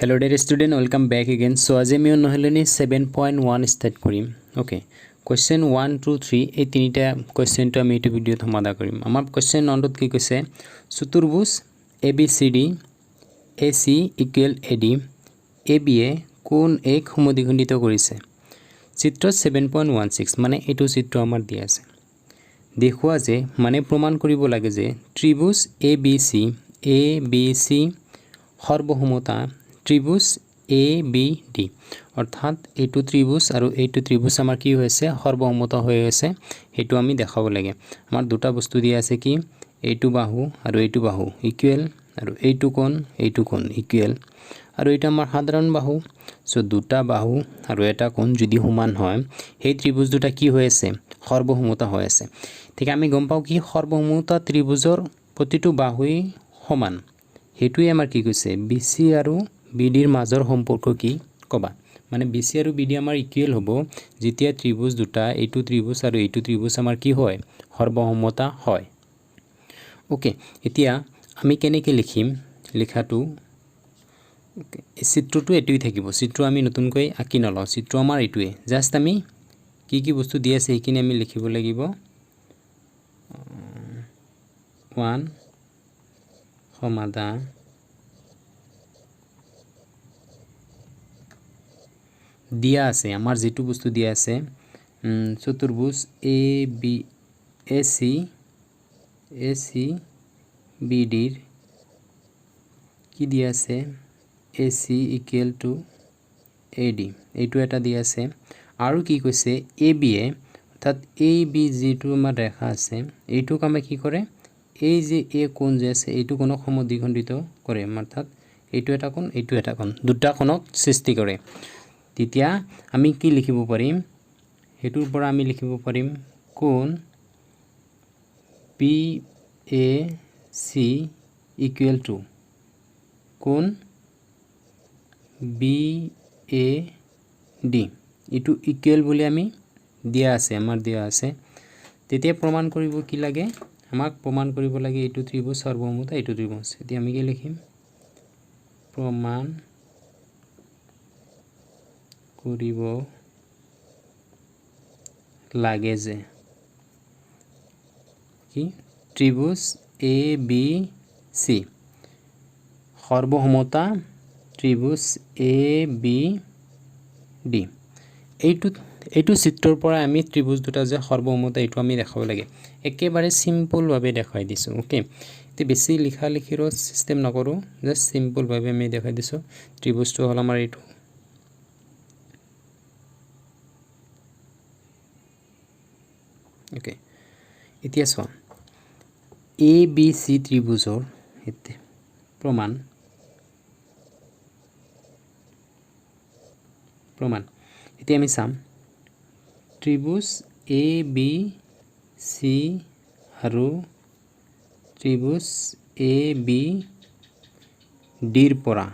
Hello dear student, welcome back again. So আজি আমি নহলেনি 7.1 start কৰিম. ওকে, কোয়েশ্চন 1 2 3 এই তিনিটা কোয়েশ্চনটো আমি এই ভিডিওত সমাধান কৰিম. আমাৰ কোয়েশ্চন নম্বৰত কি কৈছে? চতুৰ্ভুজ ABCD AC equal AD AB এ কোন এক সমদ্বিখণ্ডিত কৰিছে? চিত্ৰ 7.16 মানে এইটো চিত্ৰ আমাৰ দিয়া আছে. দেখুৱা যে মানে প্ৰমাণ কৰিব লাগে যে ত্ৰিভুজ ABC সৰ্বসমতা ত্ৰিভুজ ABD অৰ্থাৎ এইটো ত্ৰিভুজ আৰু এইটো ত্ৰিভুজ আমাৰ কি হৈছে সৰ্বসমতা হৈ আছে হেতু আমি দেখাব লাগে আমাৰ দুটা বস্তু দিয়া আছে কি এইটো বাহু আৰু এইটো বাহু ইকুৱেল আৰু এইটো কোণ ইকুৱেল আৰু এটা আমাৰ সাধাৰণ বাহু সো দুটা বাহু আৰু এটা কোণ যদি সমান হয় সেই ত্ৰিভুজ দুটা কি হৈ আছে সৰ্বসমতা হৈ আছে ঠিক আমি গম পাও কি সৰ্বসমতা ত্ৰিভুজৰ প্ৰতিটো বাহুই সমান হেতুই আমাৰ কি কৈছে BC আৰু BDৰ মাজৰ সম্পৰ্ক কি কবা মানে BC আৰু BD আমাৰ ইকুৱেল হ'ব যেতিয়া ত্ৰিভুজ দুটা এইটো ত্ৰিভুজ আৰু এইটো ত্ৰিভুজ আমাৰ কি হয় সৰ্বসমতা হয় ওকে এতিয়া আমি কেনেকৈ লিখিম লেখাটো ওকে এই চিত্ৰটো এটুই থাকিব চিত্ৰ আমি নতুনকৈ আঁকি নলওঁ চিত্ৰ আমাৰ এটুই জাস্ট আমি কি বস্তু দি আছে এইখিনি আমি লিখিব লাগিব 1 সমাধান দিয়া আছে আমাৰ যেটো বস্তু দিয়া আছে চতুৰ্ভুজ AC BD ৰ কি দিয়া আছে AC ইকুৱেল টু AD এইটো এটা দিয়া আছে আৰু কি কৈছে AB এ অৰ্থাৎ AB যেটো আমাৰ ৰেখা আছে এইটোক আমি কি কৰে এই যে এ কোণ যে আছে এইটো কোণক সমদ্বিখণ্ডিত কৰে অৰ্থাৎ এইটো এটা কোণ দুটা কোণক সৃষ্টি কৰে তেতিয়া আমি কি লিখিব পাৰিম হেতুৰ পৰা আমি লিখিব পাৰিম কোণ PAC ইকুৱেল টু কোণ BAD এটো ইকুৱেল বুলি আমি দিয়া আছে আমাৰ দিয়া আছে তেতিয়া প্ৰমাণ কৰিব কি লাগে আমাক প্ৰমাণ কৰিব লাগে এইটো ত্ৰিভুজ সৰ্বসমতা এইটো ত্ৰিভুজ এতিয়া আমি কি লিখিম প্ৰমাণ কৰিব লাগে যে কি ত্ৰিভুজ ABC সৰ্বসমতা ত্ৰিভুজ ABD এইটো চিত্ৰৰ পৰা আমি ত্ৰিভুজ দুটা যে সৰ্বসমতা এইটো আমি দেখাব লাগে একেবাৰে সিম্পল ভাবে দেখাই দিছো ওকে তে বেছি লিখা লিখিৰ সিস্টেম নকৰো জাস্ট সিম্পল ভাবে আমি দেখাই দিছো ত্ৰিভুজটো হল আমাৰ এইটো ওকে এতিয়া চোৱা ABC ত্ৰিভুজৰ এতে প্ৰমাণ এতিয়া আমি চাম ত্ৰিভুজ ABC আৰু ত্ৰিভুজ ABD ৰ পৰা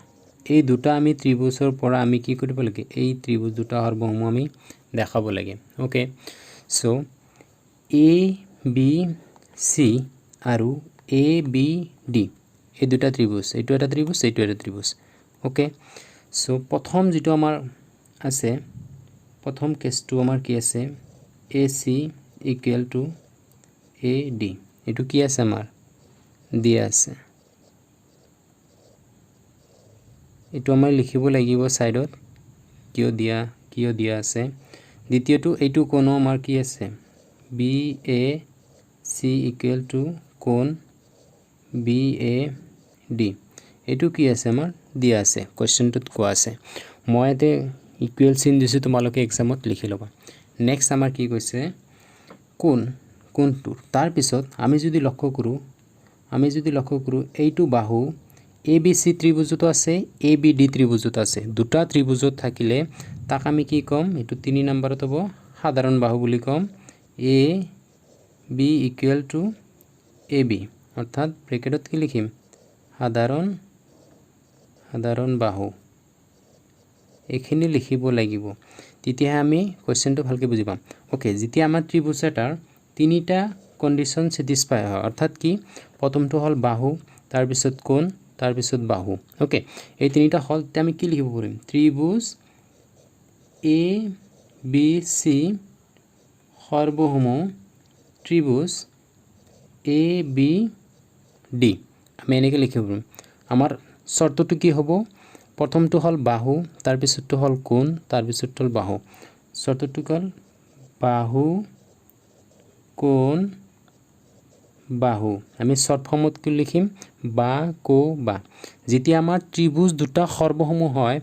এই দুটা আমি ত্ৰিভুজৰ পৰা আমি কি কৰিব লাগে এই ত্ৰিভুজ দুটা সৰ্বসম আমি দেখাব লাগে ওকে সো ABC আৰু ABD এই দুটা ত্ৰিভুজ এইটো এটা ত্ৰিভুজ ওকে সো প্ৰথম যেটো আমাৰ আছে প্ৰথম কেছটো আমাৰ কি আছে AC ইকুৱেল টু AD এটো কি আছে আমাৰ দিয়া আছে এটো আমাৰ লিখিব লাগিব সাইডত কিয় দিয়া আছে দ্বিতীয়টো এইটো কোণ আমাৰ কি আছে BAC ইকুৱেল টু কোণ BAD এইটো কি আছে আমাৰ দিয়া আছে কোৱেশ্চনটোত কোৱা আছে মই এতে ইকুৱেল চিন দিছো তোমালোকে এক্সামত লিখি লবা নেক্সট আমাৰ কি কৈছে কোণটো তাৰ পিছত আমি যদি লক্ষ্য কৰো এইটো বাহু ABC ত্ৰিভুজত আছে ABD ত্ৰিভুজত আছে দুটা ত্ৰিভুজত থাকিলে তাক আমি কি কম এটো 3 নম্বৰত হ'ব সাধাৰণ বাহু বুলি কম AB ইকুৱেল টু AB অৰ্থাৎ ব্ৰেকেটত কি লিখিম সাধাৰণ বাহু এখিনি লিখিব লাগিব তেতিয়া আমি কোৱেশ্চনটো ভালকে বুজি পাম ওকে যেতিয়া আমাৰ ত্ৰিভুজ এটাৰ তিনিটা কন্ডিশন স্যাটিসফাই হয় অৰ্থাৎ কি প্ৰথমটো হল বাহু তাৰ পিছত কোণ तार पिছত बाहु ओके এই তিনিটা হল তে আমি কি লিখিব পাৰিম ত্ৰিভুজ A B C সৰ্বসম ত্ৰিভুজ A B D আমি এনেকৈ লিখিব পাৰিম আমাৰ শৰ্তটো কি হ'ব প্ৰথমটো হল বাহু তাৰ পিছতটো হল কোণ তাৰ পিছতটো হল বাহু শৰ্তটো হল বাহু কোণ বাহু আমি শৰ্ট ফৰ্মত কি লিখিম বা কো বা যেতিয়া আমাৰ ত্ৰিভুজ দুটা সৰ্বসম হয়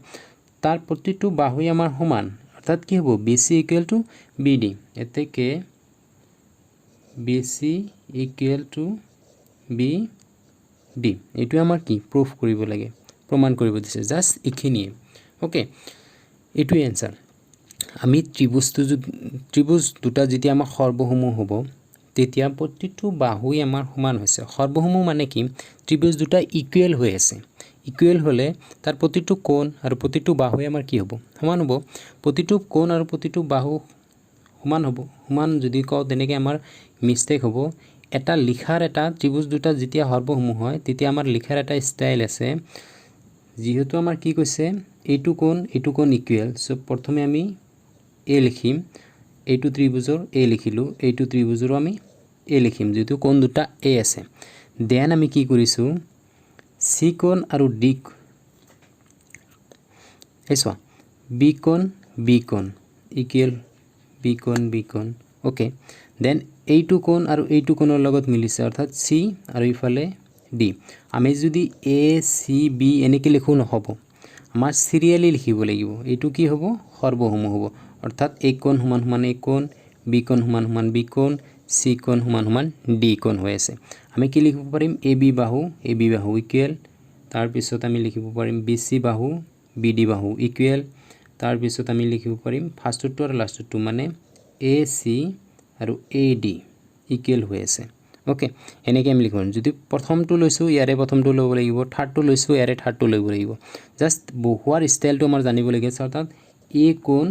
তাৰ প্ৰতিটো বাহুই আমাৰ সমান অৰ্থাৎ কি হ'ব BC ইকুৱেল টু BD এতেকে BC ইকুৱেল টু BD এটো আমাৰ কি প্ৰুফ কৰিব লাগে প্ৰমাণ কৰিব দিছে জাস্ট ইখিনিয়ে ওকে এটো এনসাৰ আমি ত্ৰিভুজ দুটা যেতিয়া আমাৰ সৰ্বসম হ'ব তেতিয়া প্ৰতিটো বাহুই আমাৰ সমান হৈছে সৰ্বসম মানে কি ত্ৰিভুজ দুটা ইকুৱেল হৈ আছে ইকুৱেল হলে তাৰ প্ৰতিটো কোণ আৰু প্ৰতিটো বাহুই আমাৰ কি হ'ব সমান হ'ব প্ৰতিটো কোণ আৰু প্ৰতিটো বাহু সমান হ'ব সমান যদি কও তেনেকৈ আমাৰ মিস্টেক হ'ব এটা লিখাৰ এটা ত্ৰিভুজ দুটা যেতিয়া সৰ্বসম হয় তেতিয়া আমাৰ লিখাৰ এটা ষ্টাইল আছে যেহেতু আমাৰ কি কৈছে এইটো কোণ ইকুৱেল সো প্ৰথমে আমি এ লিখিম এইটো ত্ৰিভুজৰ এ লিখিলো এইটো ত্ৰিভুজৰ আমি এ লিখিম যেটো কোণ দুটা এ আছে দেন আমি কি কৰিছো সি কোণ আৰু ডি এসোৱা বি কোণ ইকুৱেল বি কোণ ওকে দেন এইটো কোণ আৰু এইটো কোণৰ লগত মিলিছে অৰ্থাৎ সি আৰু ইফালে ডি আমি যদি এ সি বি এনেকৈ লিখো নহব আমাৰ সিৰিয়ালি লিখিব লাগিব এইটো কি হ'ব সৰ্বসম হ'ব অৰ্থাৎ এ কোণ সমান সমান এ কোণ বি কোণ সমান সমান বি কোণ সি কোণ সমান সমান ডি কোণ হৈ আছে আমি কি লিখিব পাৰিম এ বি বাহু ইকুৱেল তাৰ পিছত আমি লিখিব পাৰিম বি সি বাহু বি ডি বাহু ইকুৱেল তাৰ পিছত আমি লিখিব পাৰিম ফাৰ্ষ্টটো আৰু লাষ্টটো মানে এ সি আৰু এ ডি ইকুৱেল হৈ আছে ওকে এনেকৈ আমি লিখিম যদি প্ৰথমটো লৈছো ইয়াৰে প্ৰথমটো ল'ব লাগিব থাৰ্ডটো লৈছো ইয়াৰে থাৰ্ডটো ল'ব লাগিব জাস্ট বহুৱাৰ ষ্টাইলটো আমাৰ জানিব লাগে অৰ্থাৎ এ কোণ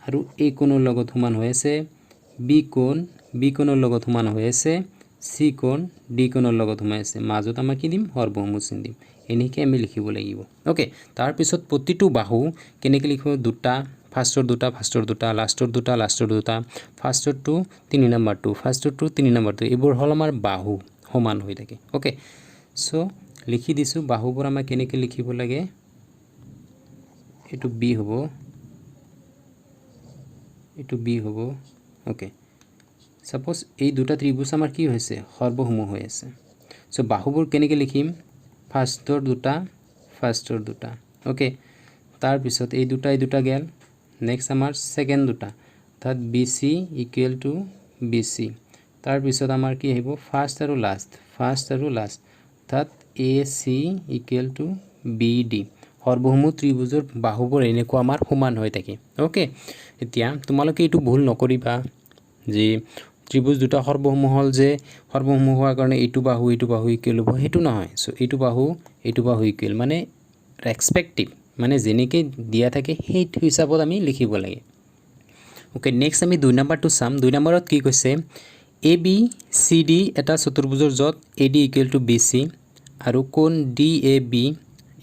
আৰু এ কোণৰ লগত সমান হৈ আছে বি কোণৰ লগত সমান হৈ আছে সি কোণ ডি কোণৰ লগত সমান আছে মাজত আমাৰ কি দিম সৰ্বসম চিন দিম এনেকৈ আমি লিখিব লাগিব ওকে তাৰ পিছত প্ৰতিটো বাহু কেনেকৈ লিখিব দুটা ফাৰ্ষ্টৰ দুটা লাষ্টৰ দুটা ফাৰ্ষ্টৰটো 3 নম্বৰটো ফাৰ্ষ্টৰটো 3 নম্বৰটো এইবোৰ হল আমাৰ বাহু সমান হৈ থাকে ওকে সো লিখি দিছো বাহুবোৰ আমাৰ কেনেকৈ লিখিব লাগে এটো বি হ'ব ওকে সাপোজ এই দুটা ত্ৰিভুজ আমাৰ কি হৈছে সৰ্বসম হৈ আছে সো বাহুবোৰ কেনেকৈ লিখিম ফাৰ্ষ্টৰ দুটা ওকে তাৰ পিছত এই দুটা গেল নেক্সট আমাৰ সেকেন্ড দুটা অৰ্থাৎ BC ইকুৱেল টু BC তাৰ পিছত আমাৰ কি আহিব ফাৰ্ষ্ট আৰু লাষ্ট অৰ্থাৎ AC ইকুৱেল টু BD সৰ্বসম ত্ৰিভুজৰ বাহুবোৰ এনেকুৱা আমাৰ সমান হৈ থাকে ওকে এতিয়া তোমালোকে এইটো ভুল নকৰিবা যে ত্ৰিভুজ দুটা সৰ্বসম হল যে সৰ্বসম হোৱাৰ কাৰণে এইটো বাহু ইকুৱেল হ'ব হেতু নহয় সো এইটো বাহু ইকুৱেল মানে ৰেসপেক্টিভ মানে যেনেকৈ দিয়া থাকে সেই হিচাপত আমি লিখিব লাগে ওকে নেক্সট আমি 2 নম্বৰটো চাম 2 নম্বৰত কি কৈছে ABCD এটা চতুৰ্ভুজৰ যত AD ইকুৱেল টু BC আৰু কোণ DAB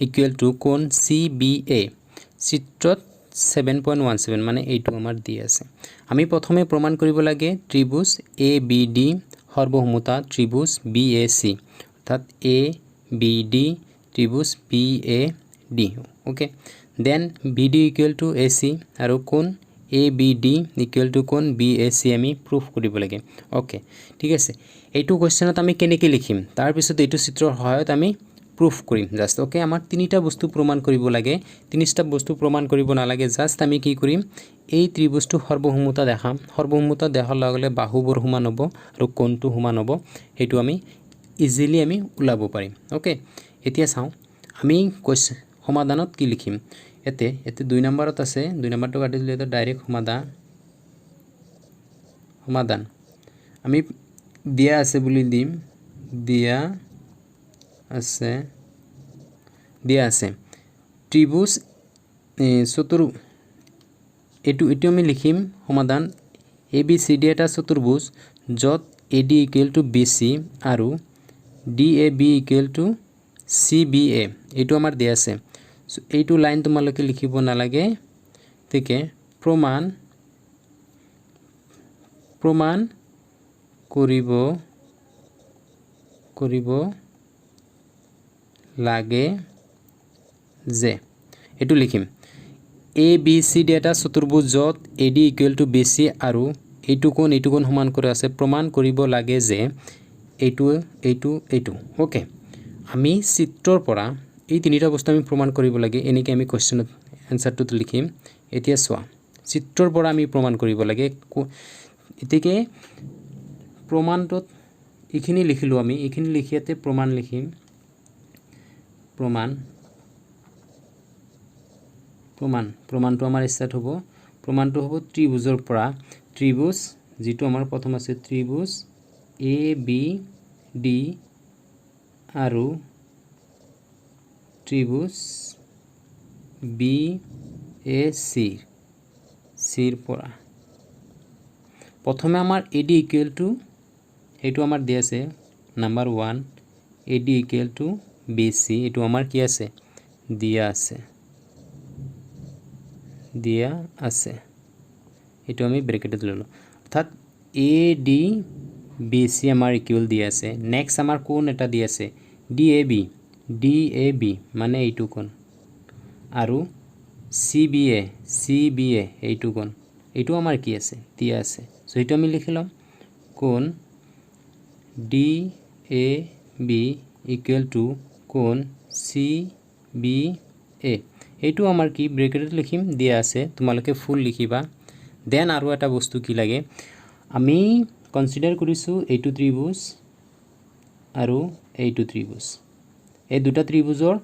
ইকুৱেল টু কোণ CBA চিত্ৰত 7.17 মানে এইটো আমাৰ দি আছে আমি প্ৰথমে প্ৰমাণ কৰিব লাগে ত্ৰিভুজ ABD সৰ্বসমতা ত্ৰিভুজ BAC অৰ্থাৎ ABD ত্ৰিভুজ BAD okay then BD equal to AC আৰু কোণ ABD ইকুৱেল টু কোণ BAC আমি প্ৰুফ কৰিব লাগে ওকে ঠিক আছে এইটো কোৱেশ্চনত আমি কেনেকৈ লিখিম তাৰ পিছত এইটো চিত্ৰৰ সহায়ত আমি প্ৰুফ কৰিম জাস্ট ওকে আমাৰ তিনিটা বস্তু প্ৰমাণ কৰিব লাগে তিনিটা বস্তু প্ৰমাণ কৰিব নালাগে জাস্ট আমি কি কৰিম এই ত্ৰিভুজটো সৰ্বসমতা দেখাম সৰ্বসমতা দেখাৰ লগে বাহুবোৰ সমান হ'ব আৰু কোণটো সমান হ'ব হেতু আমি ইজিলি আমি উলাব পাৰিম ওকে এতিয়া চাও আমি সমাধানত কি লিখিম এতে 2 নম্বৰত আছে 2 নম্বৰটো কাটি দিলে তো ডাইৰেক্ট সমাধান আমি দিয়া আছে বুলি দিম দিয়া আছে ত্ৰিভুজ এটো আমি লিখিম সমাধান ABCD এটা চতুৰ্ভুজ যত AD ইকুৱেল টু BC আৰু DAB ইকুৱেল টু CBA এইটো আমাৰ দিয়া আছে সো এইটো লাইন তোমালোকে লিখিব নালাগে ঠিকে প্ৰমাণ কৰিব লাগে যে এটো লিখিম ABCD এটা চতুৰ্ভুজ যত AD = BC আৰু এইটো কোণ সমান কৰি আছে প্ৰমাণ কৰিব লাগে যে এইটো ওকে আমি চিত্ৰৰ পৰা এই তিনিটা বস্তু আমি প্ৰমাণ কৰিব লাগে এনেকৈ আমি কোৱেশ্চনত এনসাৰটো লিখিম এতিয়া চোৱা চিত্ৰৰ পৰা আমি প্ৰমাণ কৰিব লাগে এতিকে প্ৰমাণটোত এইখিনি লিখিলো আমি এইখিনি লিখিয়াতে প্ৰমাণ লিখিম প্ৰমাণটো আমাৰ স্টাৰ্ট হ'ব প্ৰমাণটো হ'ব ত্ৰিভুজৰ পৰা ত্ৰিভুজ যেটো আমাৰ প্ৰথম আছে ত্ৰিভুজ ABD আৰু ত্ৰিভুজ BAC ৰ পৰা প্ৰথমে আমাৰ AD = এইটো আমাৰ দিয়া আছে নাম্বাৰ 1 AD = BC এইটো আমাৰ কি আছে দিয়া আছে এইটো আমি ব্ৰেকেটত ললো অৰ্থাৎ AD BC আমাৰ ইকুৱেল দিয়া আছে নেক্সট আমাৰ কোণ এটা দিয়া আছে DAB মানে এইটো কোণ আৰু CBA এইটো কোণ এইটো আমাৰ কি আছে দিয়া আছে সো এইটো আমি লিখিলাম কোণ DAB = কোণ CBA এইটো আমাৰ কি ব্ৰেকেটত লিখিম দিয়া আছে তোমালোকে ফুল লিখিবা দেন আৰু এটা বস্তু কি লাগে আমি কনসিডাৰ কৰিছো এইটো ত্ৰিভুজ আৰু এইটো ত্ৰিভুজ এই দুটা ত্ৰিভুজৰ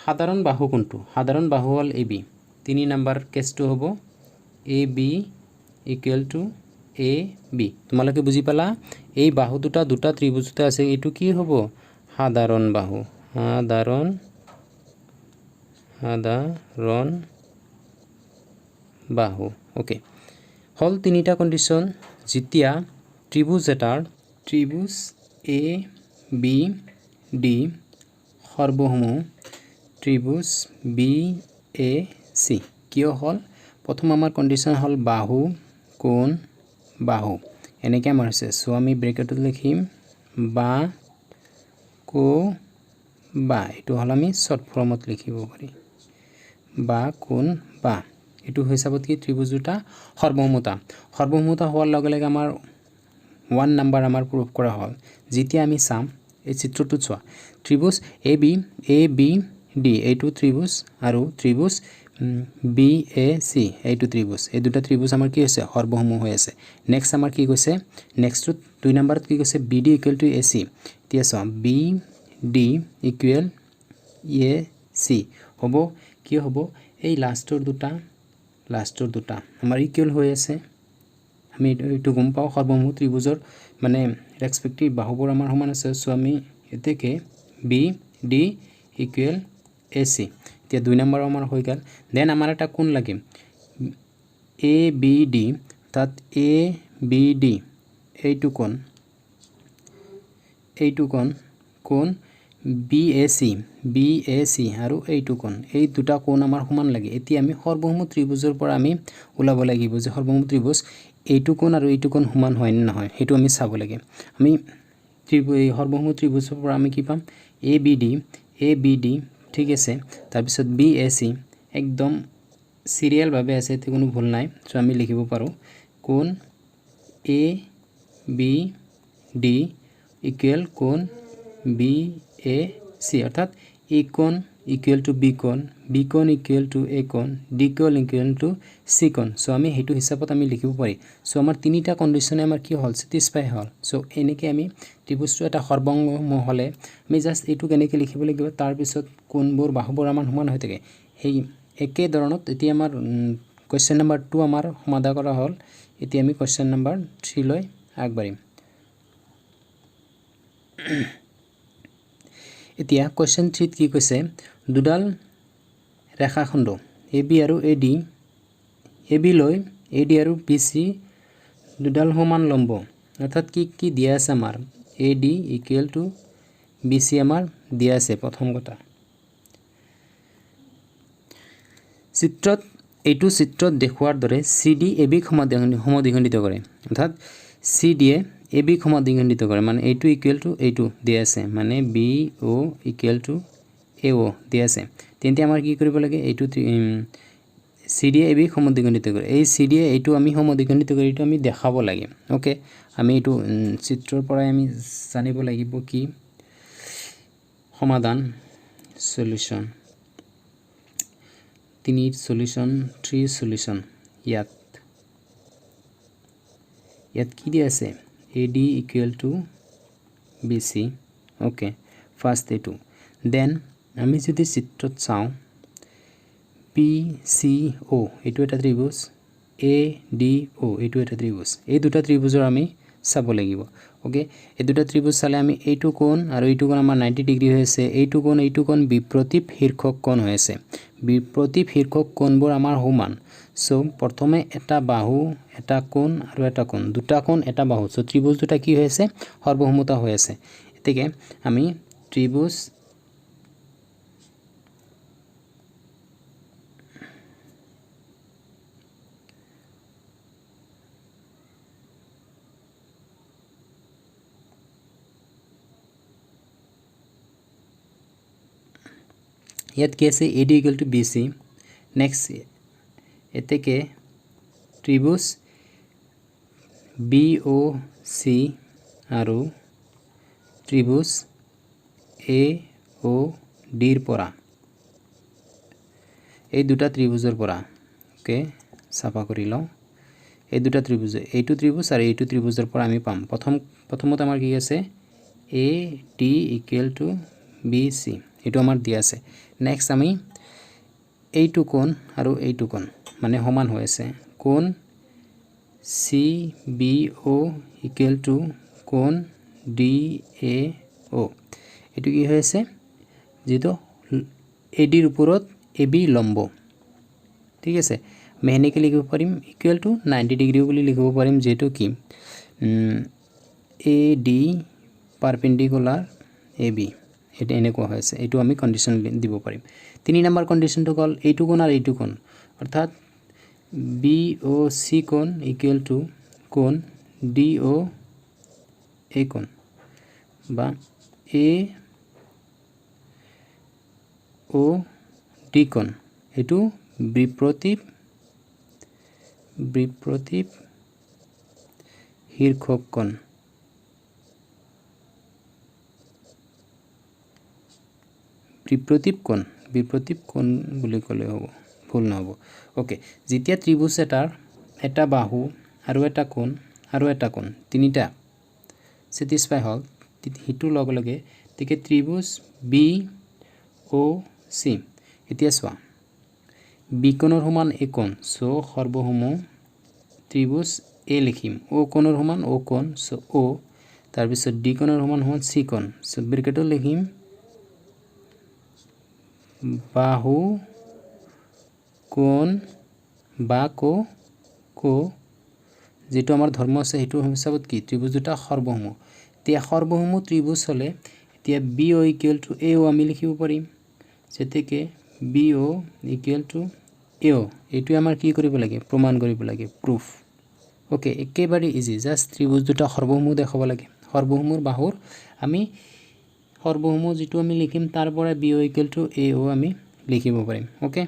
সাধাৰণ বাহু কোনটো সাধাৰণ বাহু হল AB 3 নম্বৰ কেছটো হ'ব AB = AB তোমালোকে বুজি পালা এই বাহু দুটা ত্ৰিভুজতে আছে এইটো কি হ'ব সাধাৰণ বাহু ওকে হল তিনিটা কন্ডিশন যেতিয়া ত্ৰিভুজ ABD সৰ্বসমুহ ত্ৰিভুজ BAC কিয় হল প্ৰথম আমাৰ কন্ডিশন হল বাহু কোণ বাহু এনেকৈ আমাৰ আছে সো আমি ব্ৰেকেটত লিখিম বা এইটো হল আমি শৰ্ট ফৰ্মত লিখিব পাৰি বা কোণ বা এইটো হিচাপত কি ত্ৰিভুজ দুটা সৰ্বসমুতা হোৱাৰ লগে লগে আমাৰ 1 নম্বৰ আমাৰ প্ৰুফ কৰা হ'ল যেতিয়া আমি চাম এই চিত্ৰটো চোৱা ত্ৰিভুজ ABD এইটো ত্ৰিভুজ আৰু ত্ৰিভুজ BAC এইটো ত্ৰিভুজ এই দুটা ত্ৰিভুজ আমাৰ কি হৈছে সৰ্বসমুহ হৈ আছে নেক্সট আমাৰ কি কৈছে নেক্সটটো 2 নম্বৰত কি কৈছে BD = AC এতিয়া চোৱা BD = AC হ'ব কি হ'ব এই লাষ্টৰ দুটা আমাৰ ইকুৱেল হৈ আছে আমি এইটো গম পাও সৰ্বসমুহ ত্ৰিভুজৰ মানে ৰেসপেক্টিভ বাহুবোৰ আমাৰ সমান আছে সো আমি এতেকে BD = AC এতিয়া 2 নম্বৰ আমাৰ হৈ গল দেন আমাৰ এটা কোণ লাগে ABD তাত ABD এইটো কোণ BAC আৰু এইটো কোণ এই দুটা কোণ আমাৰ সমান লাগে এতিয়া আমি সৰ্বসমুহ ত্ৰিভুজৰ পৰা আমি ওলাব লাগিব যে সৰ্বসমুহ ত্ৰিভুজ এইটো কোণ আৰু এইটো কোণ সমান হয় নে নহয় হেতু আমি চাব লাগে আমি সৰ্বসমুহ ত্ৰিভুজৰ পৰা আমি কি পাম ABD ঠিক আছে তাৰ পিছত BAC একদম সিৰিয়াল ভাবে আছে তে কোনো ভুল নাই সো আমি লিখিব পাৰো কোণ ABD = কোণ BAC অৰ্থাৎ A কোণ = B কোণ B কোণ = A কোণ D কোণ = C কোণ সো আমি হেতু হিচাপত আমি লিখিব পাৰি সো আমাৰ তিনিটা কন্ডিশনে আমাৰ কি হল স্যাটিসফাই হল সো এনেকৈ আমি ত্ৰিভুজটো এটা সৰ্বসমুহ হলে আমি জাস্ট এইটো কেনেকৈ লিখিব লাগিব তাৰ পিছত কোণবোৰ বাহুবোৰ আমাৰ সমান হৈ থাকে সেই একে ধৰণত এতিয়া আমাৰ কোৱেশ্চন নম্বৰ 2 আমাৰ সমাধান কৰা হল এতিয়া আমি কোৱেশ্চন নম্বৰ 3 লৈ আগবাঢ়িম এতিয়া কোৱেশ্চন 3 কি কৈছে দুডাল ৰেখাখণ্ড AB আৰু AD লৈ AD আৰু BC দুডাল সমান লম্ব অৰ্থাৎ কি দিয়া আছে আমাৰ AD = BC আমাৰ দিয়া আছে প্ৰথম কথা চিত্ৰত এইটো চিত্ৰত দেখুৱাৰ দৰে CD AB সমদ্বিখণ্ডিত কৰে অৰ্থাৎ CD এ AB সমদ্বিখণ্ডিত কৰে মানে এইটো ইকুৱেল টু এইটো দিয়া আছে মানে BO ইকুৱেল টু AO দিয়া আছে তেন্তে আমাৰ কি কৰিব লাগে এইটো CD এ AB সমদ্বিখণ্ডিত কৰে এই CD এ এইটো আমি সমদ্বিখণ্ডিত কৰি এইটো আমি দেখাব লাগে ওকে আমি এইটো চিত্ৰৰ পৰা আমি জানিব লাগিব কি সমাধান সলিউশন 3 সলিউশন 3 সলিউশন ইয়াত কি দিয়া আছে AD equal to BC okay first এইটো দেন আমি যদি চিত্ৰত চাওঁ PCO এইটো এটা ত্ৰিভুজ ADO এইটো এটা ত্ৰিভুজ এই দুটা ত্ৰিভুজৰ আমি চাব লাগিব ওকে এই দুটা ত্ৰিভুজ চালে আমি এইটো কোণ আৰু এইটো কোণ আমাৰ 90 ডিগ্ৰী হৈ আছে এইটো কোণ বিপৰীত শীৰ্ষক কোণ হৈ আছে বিপৰীত শীৰ্ষক কোণবোৰ আমাৰ সমান সো প্ৰথমে এটা বাহু এটা কোণ আৰু এটা কোণ দুটা কোণ এটা বাহু সো ত্ৰিভুজ দুটা কি হৈ আছে সৰ্বসমতা হৈ আছে এতেকে আমি ত্ৰিভুজ ইয়াত কি আছে AD equal to BC next এতেকে ত্ৰিভুজ BOC আৰু ত্ৰিভুজ AOD ৰ পৰা এই দুটা ত্ৰিভুজৰ পৰা ওকে সাফা কৰি লওঁ এই দুটা ত্ৰিভুজ এইটো ত্ৰিভুজ আৰু এইটো ত্ৰিভুজৰ পৰা আমি পাম প্ৰথমত আমাৰ কি আছে AD equal to BC এইটো আমাৰ দিয়া আছে নেক্সট আমি এইটো কোণ আৰু এইটো কোণ মানে সমান হৈ আছে কোণ CBO equal to কোণ DAO এইটো কি হৈ আছে যেটো AD ৰ ওপৰত AB লম্ব ঠিক আছে আমি এনেকৈ লিখিব পাৰিম ইকুৱেল টু 90 ডিগ্ৰী বুলি লিখিব পাৰিম যেটো কি AD পাৰপেন্ডিকুলাৰ AB এটা এনেকুৱা হৈ আছে এইটো আমি কন্ডিশন দিব পাৰিম 3 নম্বৰ কন্ডিশনটো কল এইটো কোণ আৰু এইটো কোণ অৰ্থাৎ BOC কোণ ইকুৱেল টু কোণ DO এই কোণ বা AOD কোণ এইটো বিপৰীত শীৰ্ষক কোণ বিপৰীত কোণ বুলি ক'লে হ'ব ভুল নহব ওকে যেতিয়া ত্ৰিভুজ এটাৰ এটা বাহু আৰু এটা কোণ তিনিটা স্যাটিসফাই হল হিটু লগ লগে তিকে ত্ৰিভুজ BOC এতিয়া সোৱা বি কোণৰ সমান এ কোণ সো সৰ্বসম ত্ৰিভুজ এ লিখিম ও কোণৰ সমান ও কোণ সো ও তাৰ পিছত ডি কোণৰ সমান হ'ল সি কোণ সো ব্ৰেকেটত লিখিম বাহু কোণ বা কো যেটো আমাৰ ধৰ্ম আছে হেতু হিচাপত কি ত্ৰিভুজ দুটা সৰ্বসম তিয়া সৰ্বসম ত্ৰিভুজ হলে তিয়া BO equal to AO আমি লিখিব পাৰিম যেতেকে BO equal to AO এটো আমাৰ কি কৰিব লাগে প্ৰমাণ কৰিব লাগে প্ৰুফ ওকে একেবাৰে ইজি জাস্ট ত্ৰিভুজ দুটা সৰ্বসম দেখাব লাগে সৰ্বসমৰ বাহুৰ আমি সৰ্বসম যেটো আমি লিখিম তাৰ পৰা BO equal to AO আমি লিখিব পাৰিম ওকে